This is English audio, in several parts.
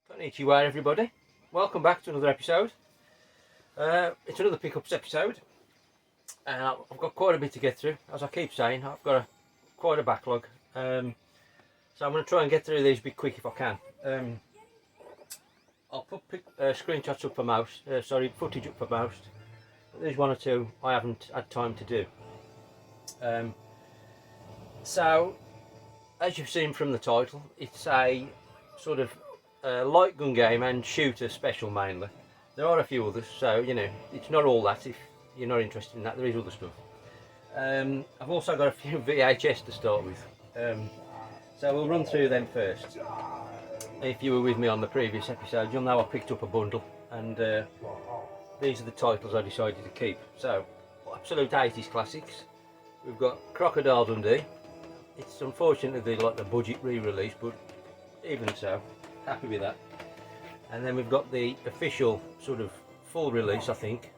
Konnichiwa everybody, welcome back to another episode. It's another pickups episode, and I've got quite a bit to get through. As I keep saying, I've got quite a backlog, so I'm going to try and get through these a bit quick if I can. I'll put screenshots up for most, footage up for most. There's one or two I haven't had time to do. So, as you've seen from the title, it's a sort of light gun game and shooter special mainly. There are a few others, so you know, it's not all that. If you're not interested in that, there is other stuff. I've also got a few VHS to start with, so we'll run through them first. If you were with me on the previous episode, you'll know I picked up a bundle, and these are the titles I decided to keep. So, absolute 80s classics. We've got Crocodile Dundee. It's unfortunately like the budget re-release, but even so, happy with that. And then we've got the official sort of full release, I think,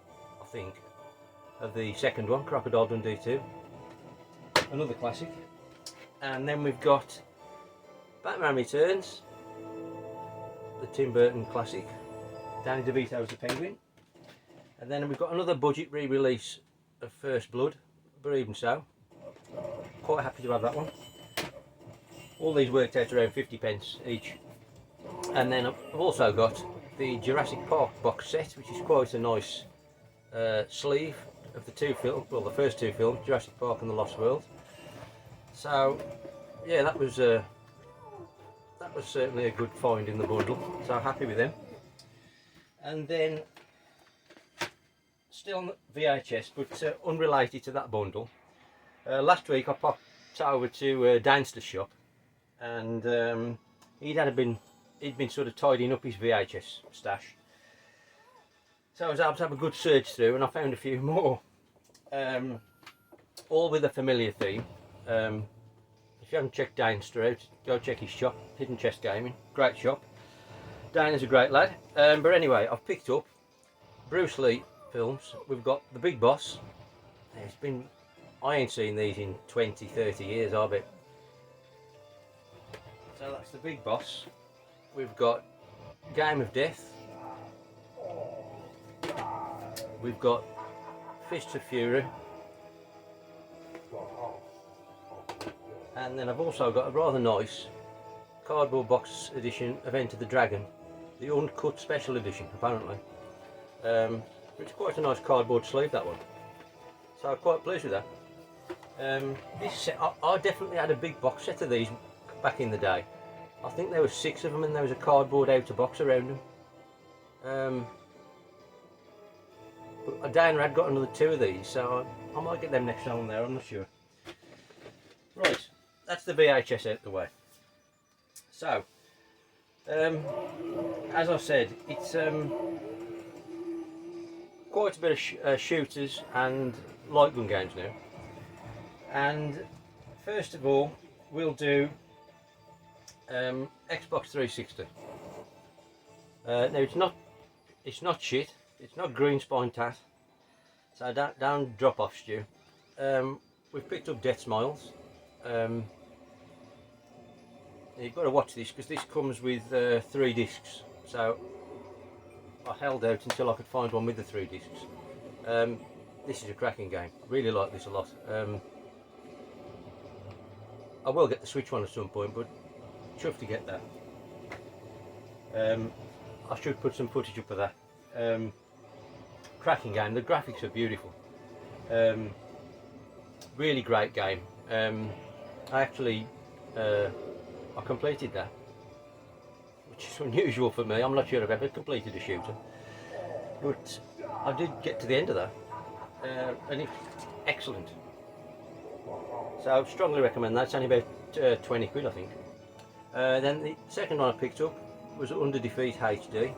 of the second one, Crocodile Dundee 2. Another classic. And then we've got Batman Returns, the Tim Burton classic. Danny DeVito's the Penguin. And then we've got another budget re-release of First Blood, but even so, quite happy to have that one. All these worked out around 50p each. And then I've also got the Jurassic Park box set, which is quite a nice sleeve of the two films, well, the first two films, Jurassic Park and The Lost World. So, yeah, that was certainly a good find in the bundle. So happy with them. And then, still on VHS, but unrelated to that bundle. Last week I popped over to Danster's shop, and he'd been sort of tidying up his VHS stash. So I was able to have a good search through, and I found a few more, all with a familiar theme. If you haven't checked Danster out, go check his shop, Hidden Chest Gaming, great shop. Dan is a great lad. But anyway, I've picked up Bruce Lee films. We've got The Big Boss. I ain't seen these in 20, 30 years, I bet. So that's The Big Boss. We've got Game of Death. We've got Fists of Fury. And then I've also got a rather nice cardboard box edition of Enter the Dragon. The uncut special edition, apparently. It's quite a nice cardboard sleeve, that one. So I'm quite pleased with that. This set, I definitely had a big box set of these back in the day. I think there were 6 of them, and there was a cardboard outer box around them. But Dana had got another 2 of these, so I might get them next time I'm there, I'm not sure. Right, that's the VHS out the way. So, as I said, it's quite a bit of shooters and light gun games now. And first of all, we'll do Xbox 360. Now it's not shit. It's not green spine tat. So don't drop off, Stu. We've picked up Death Smiles. You've got to watch this because this comes with 3 discs. So I held out until I could find one with the 3 discs. This is a cracking game. I really like this a lot. I will get the Switch one at some point, but chuffed to get that. I should put some footage up of that. Cracking game. The graphics are beautiful. Really great game. I actually I completed that, which is unusual for me. I'm not sure I've ever completed a shooter, but I did get to the end of that, and it's excellent. So I strongly recommend that. It's only about 20 quid, I think. Then the second one I picked up was Under Defeat HD.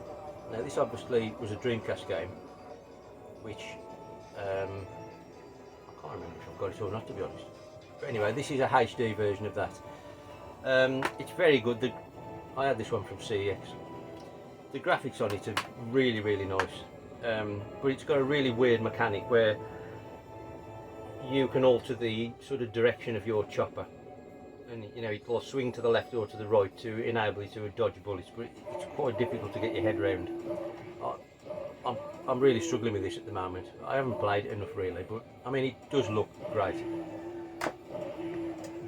Now this obviously was a Dreamcast game, which I can't remember if I've got it or not, to be honest. But anyway, this is a HD version of that. It's very good. I had this one from CEX. The graphics on it are really, really nice, but it's got a really weird mechanic where you can alter the sort of direction of your chopper and you know it'll swing to the left or to the right to enable you to dodge bullets, but it's quite difficult to get your head around. I'm really struggling with this at the moment. I haven't played it enough really, but I mean it does look great,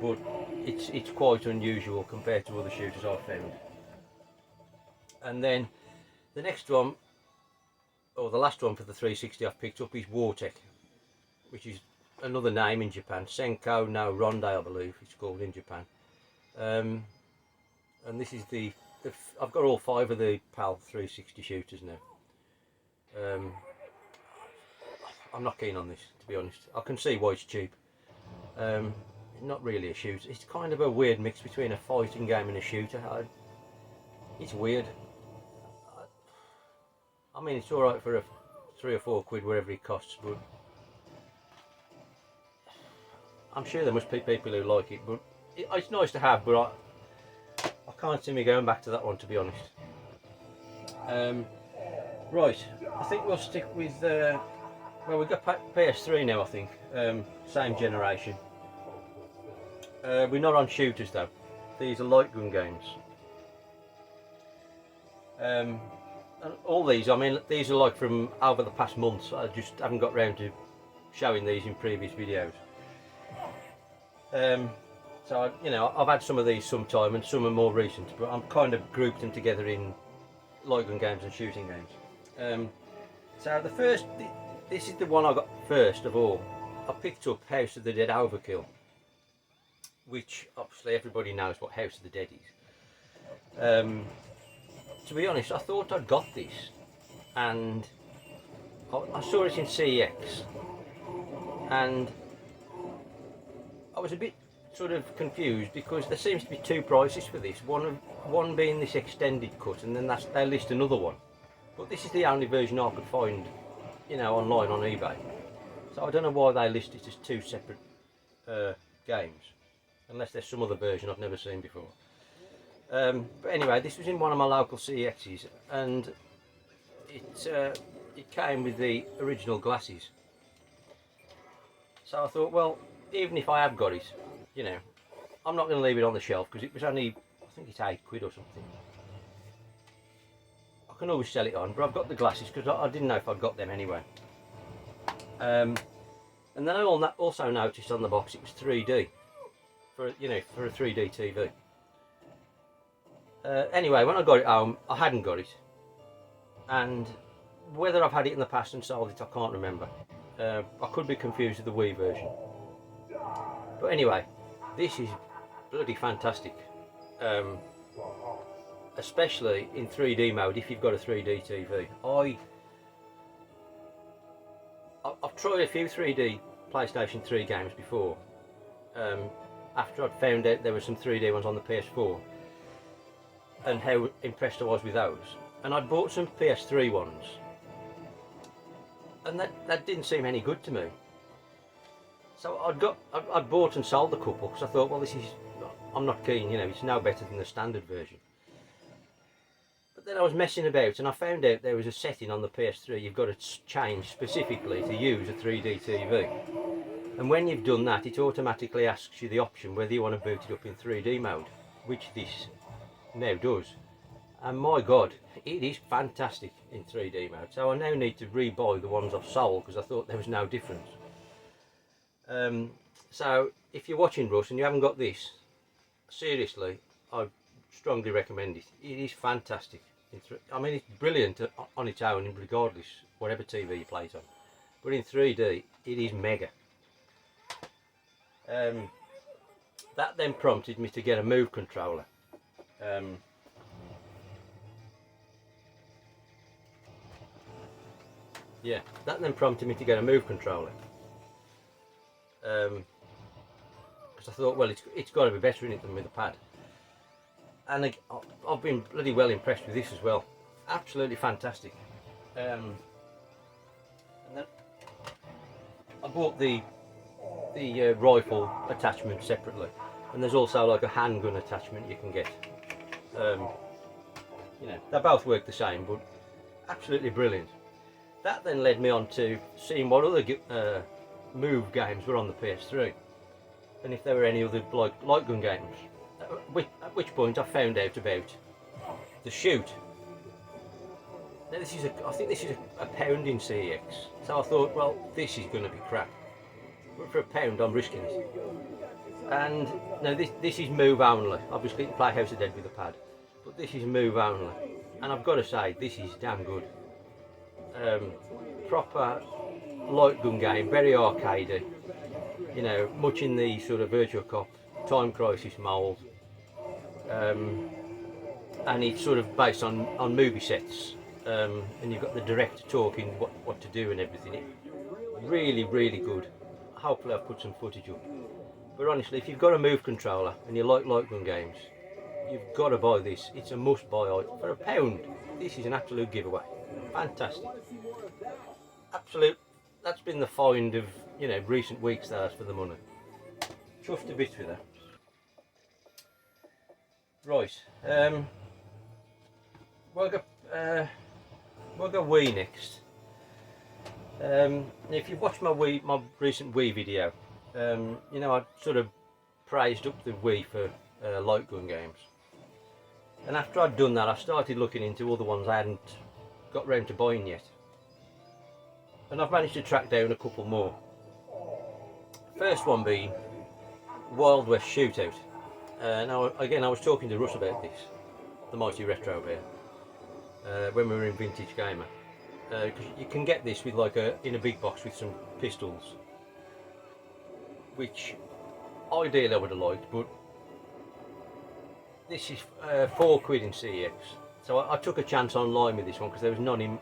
but it's quite unusual compared to other shooters I've found. And then the next one, or the last one for the 360 I've picked up, is Wartech, which is another name in Japan. Senko no Ronde, I believe it's called in Japan. And this is I've got all 5 of the PAL 360 shooters now. I'm not keen on this, to be honest. I can see why it's cheap. Not really a shooter. It's kind of a weird mix between a fighting game and a shooter. It's weird. I mean, it's alright for a 3 or 4 quid, whatever it costs, but I'm sure there must be people who like it, but it's nice to have, but I can't see me going back to that one, to be honest. Right, I think we'll stick with, well, we've got PS3 now, I think, same generation. We're not on shooters though, these are Lightgun games. And all these, I mean, these are like from over the past months. I just haven't got round to showing these in previous videos. So you know, I've had some of these sometime and some are more recent, but I'm kind of grouped them together in Lightgun games and shooting games. So this is the one I got first of all. I picked up House of the Dead Overkill, which obviously everybody knows what House of the Dead is. To be honest, I thought I'd got this, and I saw it in CEX, and I was a bit sort of confused because there seems to be 2 prices for this. One being this extended cut, and then they list another one. But this is the only version I could find, you know, online on eBay. So I don't know why they list it as 2 separate games, unless there's some other version I've never seen before. But anyway, this was in one of my local CXs, and it came with the original glasses. So I thought, well, even if I have got it, you know, I'm not going to leave it on the shelf because it was only, I think it's 8 quid or something. I can always sell it on, but I've got the glasses because I didn't know if I'd got them anyway. And then I also noticed on the box it was 3D, for a 3D TV. Anyway, when I got it home, I hadn't got it, and whether I've had it in the past and sold it, I can't remember. I could be confused with the Wii version. But anyway, this is bloody fantastic, especially in 3D mode if you've got a 3D TV. I've tried a few 3D PlayStation 3 games before, after I'd found out there were some 3D ones on the PS4, and how impressed I was with those. And I'd bought some PS3 ones, and that didn't seem any good to me. So I'd bought and sold a couple because I thought, well, I'm not keen, you know, it's no better than the standard version. But then I was messing about and I found out there was a setting on the PS3 you've got to change specifically to use a 3D TV. And when you've done that, it automatically asks you the option whether you want to boot it up in 3D mode, which this now does. And my god, it is fantastic in 3D mode. So I now need to re-buy the ones I've sold because I thought there was no difference. So if you're watching Russ and you haven't got this, seriously, I strongly recommend it. It is fantastic. I mean, it's brilliant on its own, regardless, whatever TV you play it on. But in 3D, it is mega. That then prompted me to get a Move controller. Yeah, that then prompted me to get a Move controller. Because I thought, well, it's got to be better in it than with a pad. And I've been bloody well impressed with this as well. Absolutely fantastic. And then I bought the rifle attachment separately, and there's also like a handgun attachment you can get. You know, they both work the same, but absolutely brilliant. That then led me on to seeing what other Move games were on the PS3. and if there were any other light gun games. At which point I found out about the Shoot. Now I think this is a pound in CEX, so I thought, well, this is going to be crap. But for a pound, I'm risking it. And now this is move only. Obviously, you can play House of Dead with a pad, but this is move only. And I've got to say, this is damn good. Proper light gun game, very arcadey. You know, much in the sort of Virtua Cop, Time Crisis mould. And it's sort of based on movie sets. And you've got the director talking what to do and everything. Really, really good. Hopefully I've put some footage up. But honestly, if you've got a move controller and you like light gun games, you've got to buy this. It's a must buy item. For a pound, this is an absolute giveaway. Fantastic. Absolute. That's been the find of, you know, recent weeks, that's for the money. Chuffed a bit with that. Right. We'll go Wii next. If you've watched my recent Wii video, you know, I sort of praised up the Wii for light gun games. And after I'd done that, I started looking into other ones I hadn't got round to buying yet. And I've managed to track down a couple more. First one being Wild West Shootout. Now, again, I was talking to Russ about this, the mighty retro bear, when we were in Vintage Gamer. Because you can get this with in a big box with some pistols, which ideally I would have liked, but this is £4 in CEX. So I took a chance online with this one because there was none in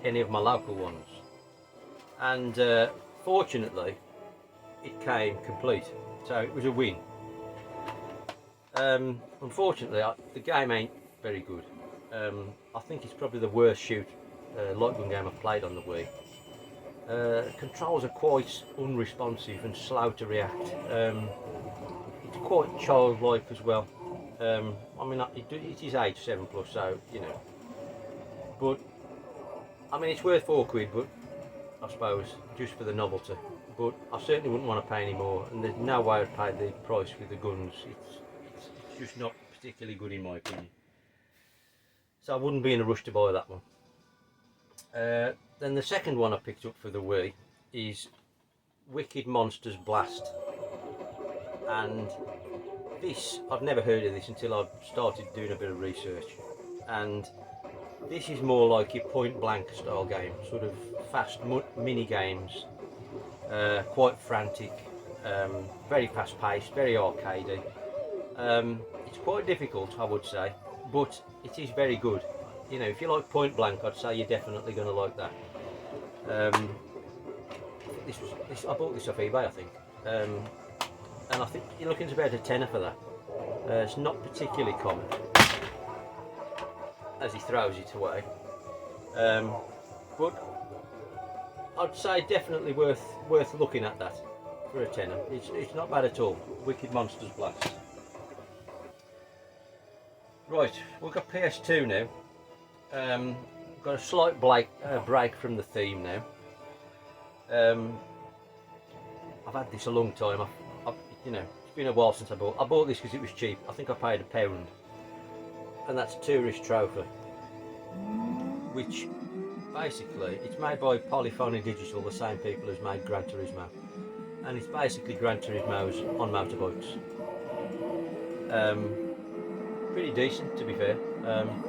any of my local ones, and fortunately it came complete, so it was a win. Unfortunately, the game ain't very good. I think it's probably the worst light gun game I've played on the Wii. Controls are quite unresponsive and slow to react. It's quite childlike as well. I mean, it is age 7+, so you know. But I mean, it's worth £4, but I suppose just for the novelty. But I certainly wouldn't want to pay any more, and there's no way I'd pay the price with the guns. It's just not particularly good in my opinion. So I wouldn't be in a rush to buy that one. Then the second one I picked up for the Wii is Wicked Monsters Blast. And this, I've never heard of this until I've started doing a bit of research. And this is more like your point blank style game, sort of fast mini games, quite frantic, very fast paced, very arcadey. It's quite difficult, I would say, but it is very good. You know, if you like point blank, I'd say you're definitely going to like that. I bought this off eBay, I think, and I think you're looking at about a tenner for that. It's not particularly common, as he throws it away, but I'd say definitely worth looking at that for a tenner. It's not bad at all. Wicked Monsters Blast. Right, we've got PS2 now. Got a slight break from the theme now. I've had this a long time. You know, it's been a while since I bought this because it was cheap. I think I paid £1, and that's Tourist Trophy, which basically it's made by Polyphony Digital, the same people who's made Gran Turismo, and it's basically Gran Turismo's on motorbikes. Pretty decent, to be fair.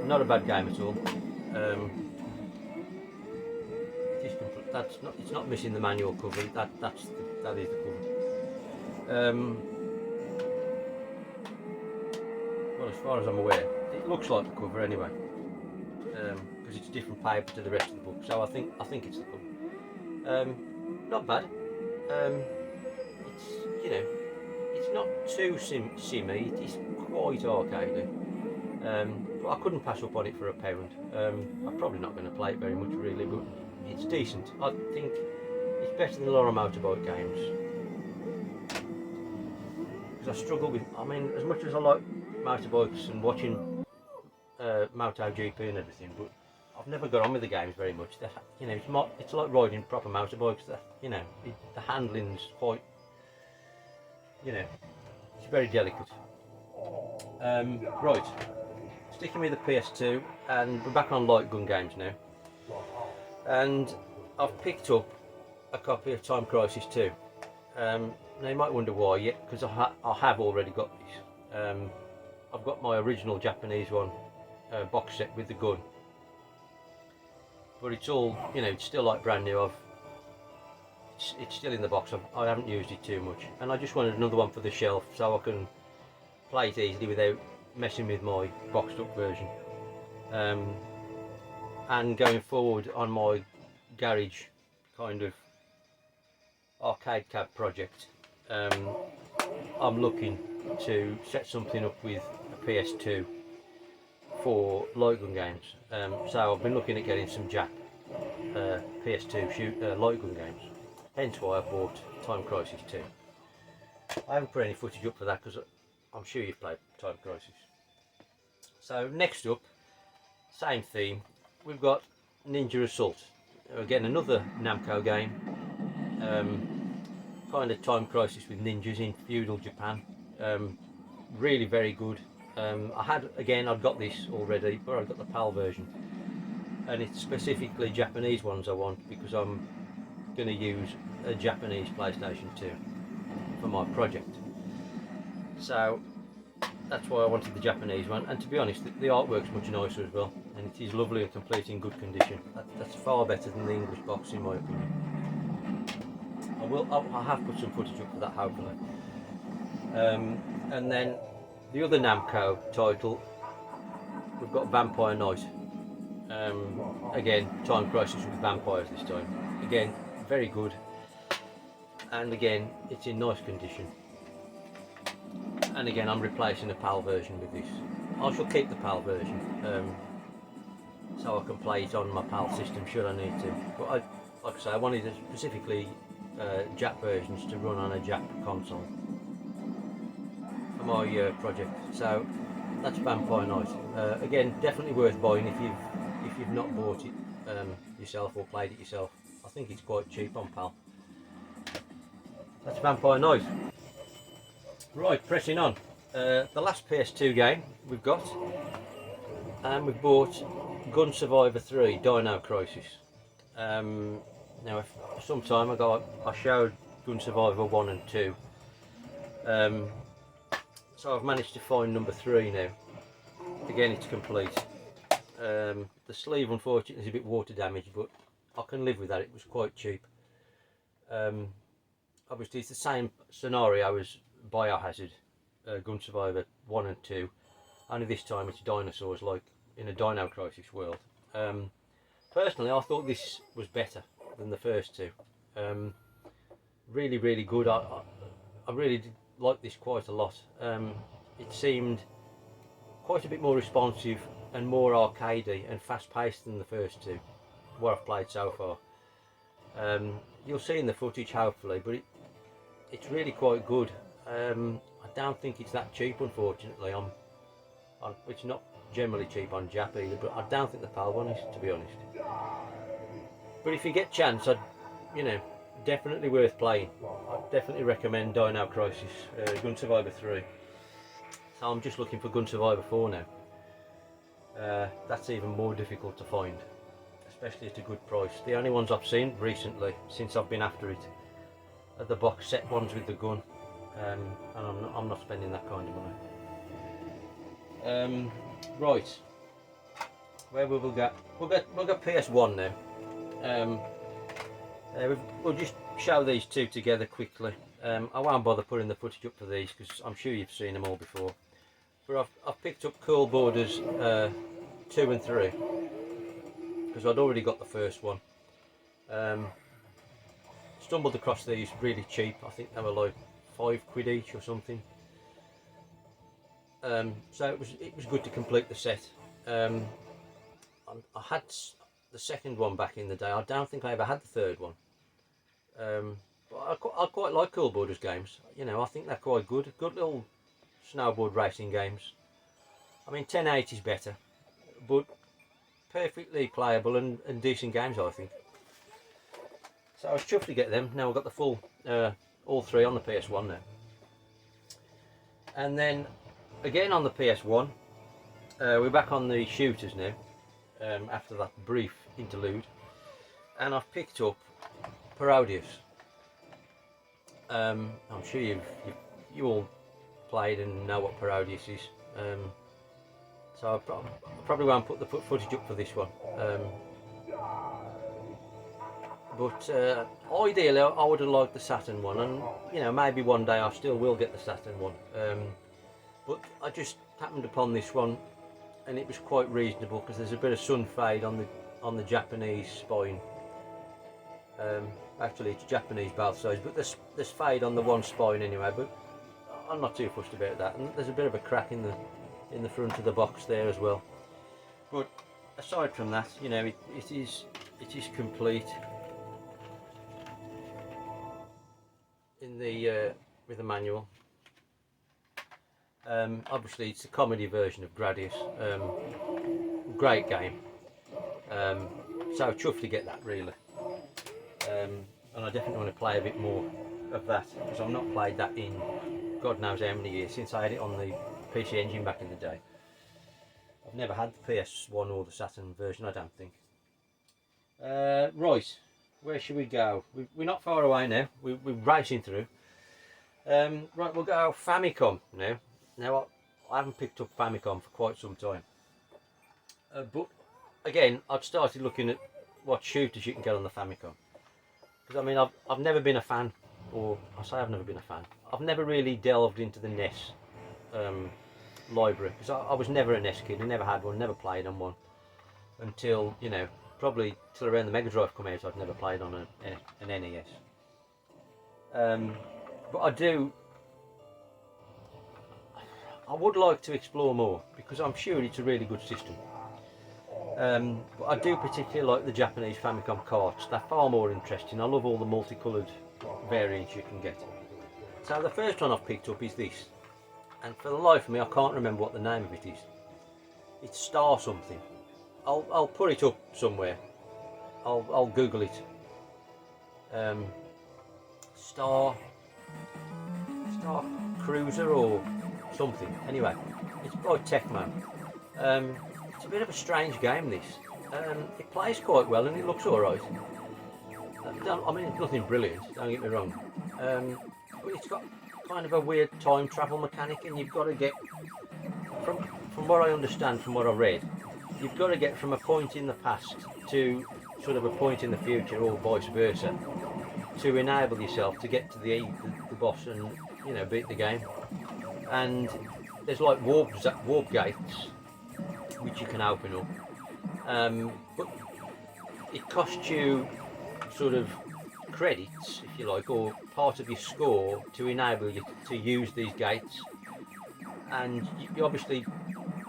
Not a bad game at all. It's not missing the manual cover. That is the cover. Well, as far as I'm aware, it looks like the cover anyway, because it's different paper to the rest of the book. So I think it's the cover. Not bad. It's, you know, it's not too simmy. It's quite arcadey. But I couldn't pass up on it for £1. I'm probably not going to play it very much really, but it's decent. I think it's better than a lot of motorbike games. Because I struggle with, I mean, as much as I like motorbikes and watching MotoGP and everything, but I've never got on with the games very much. You know, it's like riding proper motorbikes. That, you know, the handling's quite you know, it's very delicate. Right, sticking with the PS2, and we're back on Lightgun games now. And I've picked up a copy of Time Crisis 2. Now you might wonder why, yeah, because I have already got this. I've got my original Japanese one, box set with the gun. But it's all, you know, it's still like brand new. It's still in the box. I haven't used it too much, and I just wanted another one for the shelf so I can play it easily without messing with my boxed up version. And going forward on my garage kind of arcade cab project, I'm looking to set something up with a PS2 for Lightgun games. So I've been looking at getting some Jap PS2 Lightgun games. Hence why I bought Time Crisis 2. I haven't put any footage up for that because I'm sure you've played Time Crisis. So next up, same theme, we've got Ninja Assault. Again, another Namco game. Kind of Time Crisis with ninjas in feudal Japan. Really very good. I'd got this already, but I've got the PAL version, and it's specifically Japanese ones I want because I'm going to use a Japanese PlayStation 2 for my project. So that's why I wanted the Japanese one, and to be honest, the artwork's much nicer as well, and it is lovely and complete in good condition. That's far better than the English box in my opinion. I have put some footage up for that hopefully. And then the other Namco title, we've got Vampire Knight. Again, Time Crisis with vampires this time. Again, very good, and again it's in nice condition. And again, I'm replacing the PAL version with this. I shall keep the PAL version so I can play it on my PAL system should I need to. But like I say, I wanted specifically Jap versions to run on a Jap console for my project. So that's Vampire Knight. Again, definitely worth buying if you've not bought it yourself or played it yourself. I think it's quite cheap on PAL. That's Vampire Knight. Right, pressing on. The last PS2 game we've got, and we've bought Gun Survivor 3 Dino Crisis. Now, some time ago I showed Gun Survivor 1 and 2. So I've managed to find number 3 now. Again, it's complete. The sleeve unfortunately is a bit water damaged, but I can live with that. It was quite cheap. Obviously it's the same scenario as Biohazard, Gun Survivor 1 and 2, only this time it's dinosaurs like in a Dino Crisis world. Personally I thought this was better than the first two. Really good. I really did like this quite a lot. It seemed quite a bit more responsive and more arcadey and fast paced than the first two, what I've played so far. You'll see in the footage hopefully, but it's really quite good. I don't think it's that cheap unfortunately. It's not generally cheap on Jap either, but I don't think the PAL one is, to be honest. But if you get chance, definitely worth playing. I'd definitely recommend Dino Crisis, Gun Survivor 3. So I'm just looking for Gun Survivor 4 now. That's even more difficult to find, especially at a good price. The only ones I've seen recently, since I've been after it, are the box set ones with the gun, and I'm not spending that kind of money. Right, where will we go? We'll go PS1 now. We'll just show these two together quickly. I won't bother putting the footage up for these because I'm sure you've seen them all before. But I've picked up Cool Borders 2 and 3 because I'd already got the first one. Stumbled across these really cheap. I think they were like £5 each or something. So it was good to complete the set. I had the second one back in the day. I don't think I ever had the third one. But I quite like Cool Borders games. I think they're quite good. Good little snowboard racing games. I mean, 1080 is better, but perfectly playable and decent games, I think. So I was chuffed to get them. Now I've got the full, all three on the PS1 now. And then again on the PS1, we're back on the shooters now, after that brief interlude, and I've picked up Parodius. I'm sure you all played and know what Parodius is, so I probably won't put the footage up for this one. But ideally, I would have liked the Saturn one, and you know, maybe one day I still will get the Saturn one. But I just happened upon this one, and it was quite reasonable because there's a bit of sun fade on the Japanese spine. Actually, it's Japanese both sides, but there's fade on the one spine anyway. But I'm not too fussed about that. And there's a bit of a crack in the front of the box there as well. But aside from that, you know, it is complete. In the with the manual. Obviously it's a comedy version of Gradius. Great game. So chuffed to get that really. And I definitely want to play a bit more of that because I've not played that in God knows how many years since I had it on the PC Engine back in the day. I've never had the PS1 or the Saturn version, I don't think. Right. Where should we go? We're not far away now. We're racing through. Right, we'll go Famicom now. Now, I haven't picked up Famicom for quite some time. But, again, I've started looking at what shooters you can get on the Famicom. Because, I mean, I've never been a fan, or I say I've never been a fan. I've never really delved into the NES library. Because I was never a NES kid. I never had one, never played on one. Until, you know, probably till around the Mega Drive come out, I'd never played on an NES. But I would like to explore more because I'm sure it's a really good system. But I do particularly like the Japanese Famicom carts. They're far more interesting. I love all the multicoloured variants you can get. So the first one I've picked up is this, and for the life of me I can't remember what the name of it is. It's Star something. I'll put it up somewhere. I'll Google it. Star Cruiser or something. Anyway, it's by Tecmo. It's a bit of a strange game, this. It plays quite well and it looks alright. I mean, it's nothing brilliant, don't get me wrong. But it's got kind of a weird time travel mechanic, and you've got to get, from what I understand, from what I read, you've got to get from a point in the past to sort of a point in the future, or vice versa, to enable yourself to get to the boss and, you know, beat the game. And there's like warp gates which you can open up, but it costs you sort of credits, if you like, or part of your score to enable you to use these gates. And you obviously,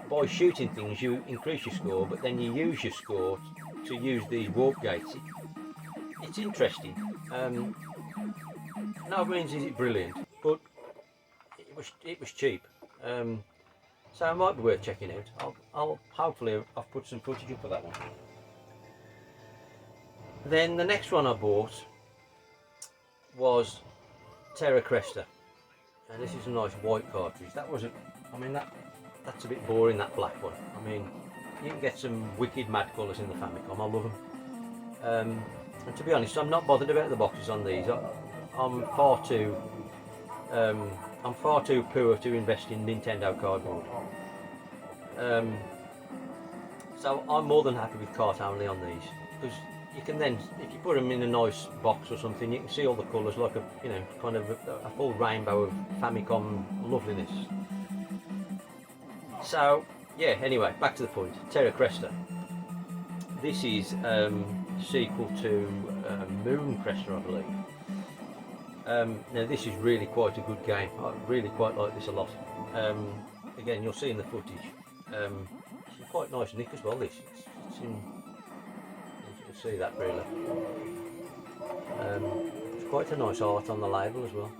by shooting things, you increase your score, but then you use your score to use these warp gates. It's interesting. No means is it brilliant, but it was cheap. So it might be worth checking out. I'll hopefully I've put some footage up for that one. Then the next one I bought was Terra Cresta, and this is a nice white cartridge. That wasn't, I mean, that's a bit boring, that black one. I mean, you can get some wicked mad colours in the Famicom. I love them. And to be honest, I'm not bothered about the boxes on these. I'm far too poor to invest in Nintendo cardboard. So I'm more than happy with cart only on these, because you can then, if you put them in a nice box or something, you can see all the colours, like a, you know, kind of a full rainbow of Famicom loveliness. So yeah, anyway, back to the point. Terra Cresta. This is sequel to Moon Cresta, I believe. Now this is really quite a good game. I really quite like this a lot. Again, you'll see in the footage. It's quite nice nick as well. This, it's in, you can see that really. It's quite a nice art on the label as well.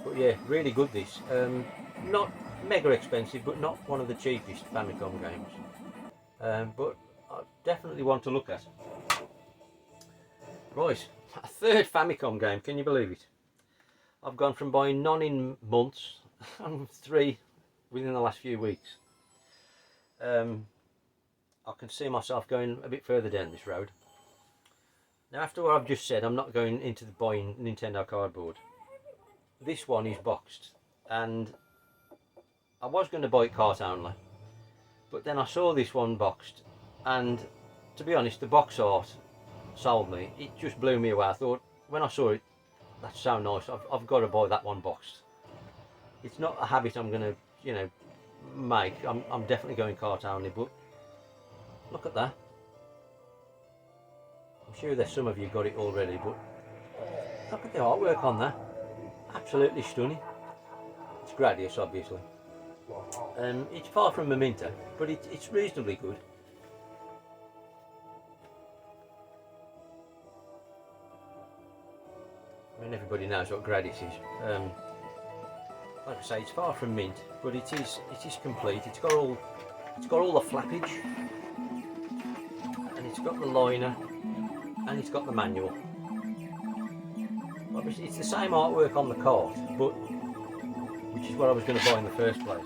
But yeah, really good this. Not mega expensive, but not one of the cheapest Famicom games. But I definitely want to look at. Right, a third Famicom game, can you believe it? I've gone from buying none in months 3 within the last few weeks. I can see myself going a bit further down this road. Now, after what I've just said, I'm not going into the buying Nintendo cardboard. This one is boxed, and I was going to buy it cart only, but then I saw this one boxed, and to be honest, the box art sold me. It just blew me away. I thought, when I saw it, that's so nice, I've got to buy that one boxed. It's not a habit I'm going to, you know, make. I'm definitely going cart only, but look at that. I'm sure there's some of you got it already, but look at the artwork on that. Absolutely stunning. It's Gradius, obviously. It's far from Memento, but it's reasonably good. I mean, everybody knows what Gradius is. Like I say, it's far from mint, but it is complete. It's got all the flappage, and it's got the liner, and it's got the manual. Obviously, it's the same artwork on the cart, but which is what I was going to buy in the first place.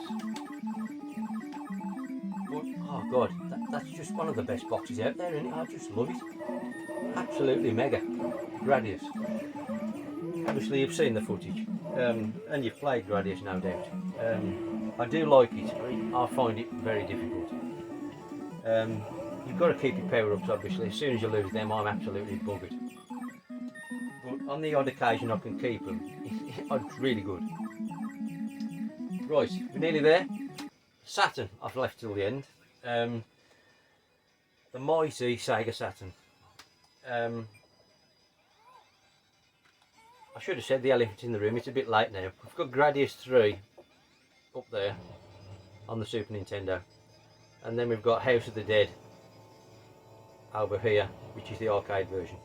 But oh god, that's just one of the best boxes out there, isn't it? I just love it. Absolutely mega. Gradius. Obviously, you've seen the footage, and you've played Gradius, no doubt. I do like it. I find it very difficult. You've got to keep your power-ups, obviously. As soon as you lose them, I'm absolutely buggered. But on the odd occasion I can keep them. It's really good. Right, we're nearly there. Saturn, I've left till the end. The mighty Sega Saturn. I should have said the elephant in the room. It's a bit late now. We've got Gradius 3 up there on the Super Nintendo, and then we've got House of the Dead over here, which is the arcade version.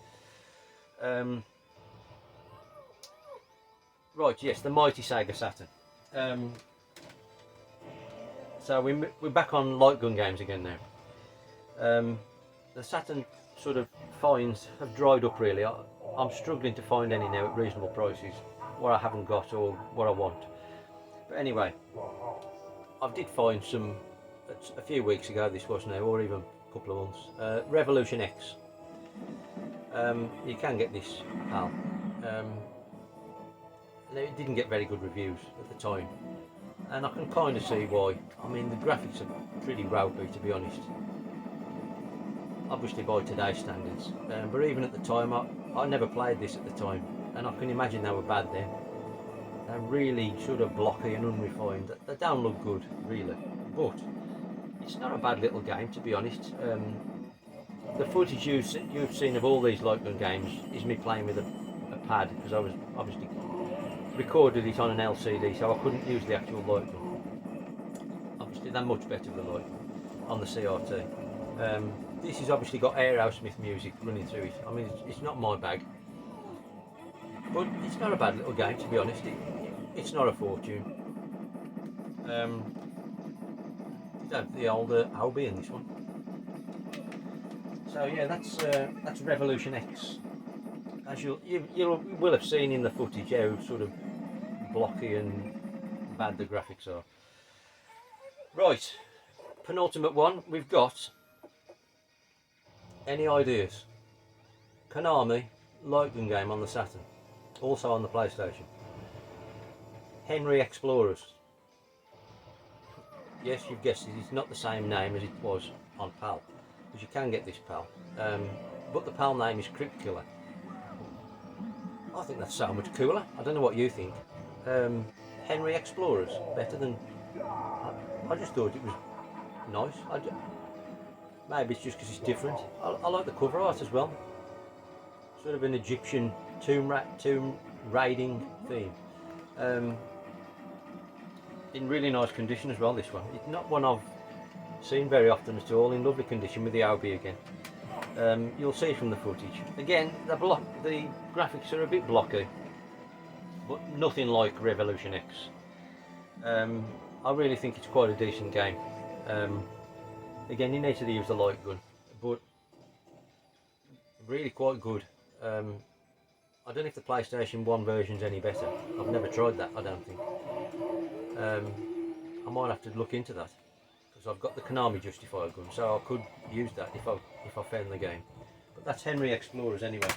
Right, yes, the mighty Sega Saturn. So we're back on Lightgun games again now. The Saturn sort of finds have dried up really. I'm struggling to find any now at reasonable prices, what I haven't got or what I want. But anyway, I did find some a few weeks ago, this was now, or even a couple of months. Revolution X. You can get this PAL. It didn't get very good reviews at the time, and I can kind of see why. I mean, the graphics are pretty ropey, to be honest. Obviously by today's standards, but even at the time, I never played this at the time, and I can imagine they were bad then. They're really sort of blocky and unrefined. They don't look good, really, but it's not a bad little game, to be honest. The footage you've seen of all these Lightgun games is me playing with a pad, because I was obviously recorded it on an LCD, so I couldn't use the actual Lightgun. Obviously they're much better with the Lightgun on the CRT. This has obviously got Aerosmith music running through it. I mean, it's not my bag, but it's not a bad little game, to be honest. It's not a fortune. The older Albi in this one. So yeah, that's Revolution X. As you will have seen in the footage how sort of blocky and bad the graphics are. Right, penultimate one we've got. Any ideas? Konami Lightgun game on the Saturn, also on the PlayStation. Henry Explorers. Yes, you've guessed it. It's not the same name as it was on PAL, because you can get this PAL, but the PAL name is Crypt Killer. I think that's so much cooler. I don't know what you think. Henry Explorers, better than. I just thought it was nice. Maybe it's just because it's different. I like the cover art as well. Sort of an Egyptian tomb raiding theme. In really nice condition as well, this one. It's not one I've seen very often at all, in lovely condition with the OB again. You'll see from the footage. Again, the graphics are a bit blocky, but nothing like Revolution X. I really think it's quite a decent game. Again, you need to use the light gun, but really quite good. I don't know if the PlayStation 1 version's any better. I've never tried that, I don't think. I might have to look into that, because I've got the Konami Justifier gun, so I could use that if I found the game. But that's Henry Explorers anyway.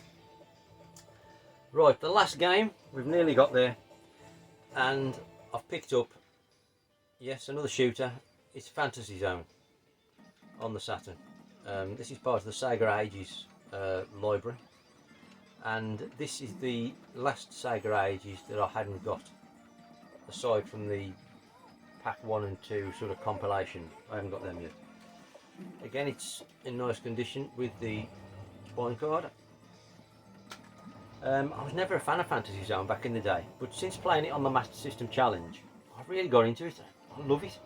Right, the last game, we've nearly got there, and I've picked up, yes, another shooter. It's Fantasy Zone on the Saturn. This is part of the Sega Ages library, and this is the last Sega Ages that I hadn't got, aside from the pack 1 and 2 sort of compilation. I haven't got them yet. Again, it's in nice condition with the spine card. I was never a fan of Fantasy Zone back in the day, but since playing it on the Master System Challenge, I've really got into it. I love it.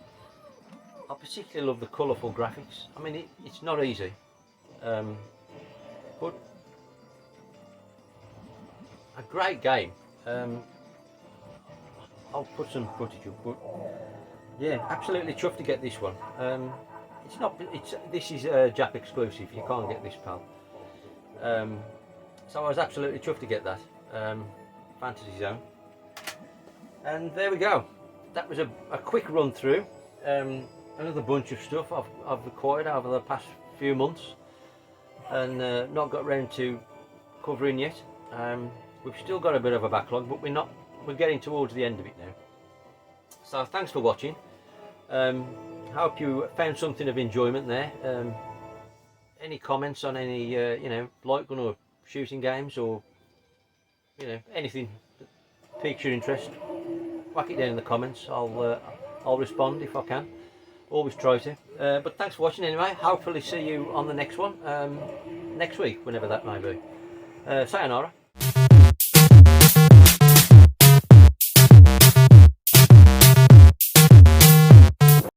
I particularly love the colourful graphics. I mean, it's not easy, but a great game. I'll put some footage up, but yeah, absolutely chuffed to get this one. This is Jap exclusive. You can't get this, pal. So I was absolutely chuffed to get that Fantasy Zone, and there we go. That was a quick run through. Another bunch of stuff I've acquired over the past few months, and not got round to covering yet. We've still got a bit of a backlog, but we're getting towards the end of it now. So thanks for watching. Hope you found something of enjoyment there. Any comments on any light gun or shooting games, or anything that piques your interest, whack it down in the comments. I'll respond if I can. Always try to. But thanks for watching anyway. Hopefully see you on the next one next week, whenever that may be. Sayonara.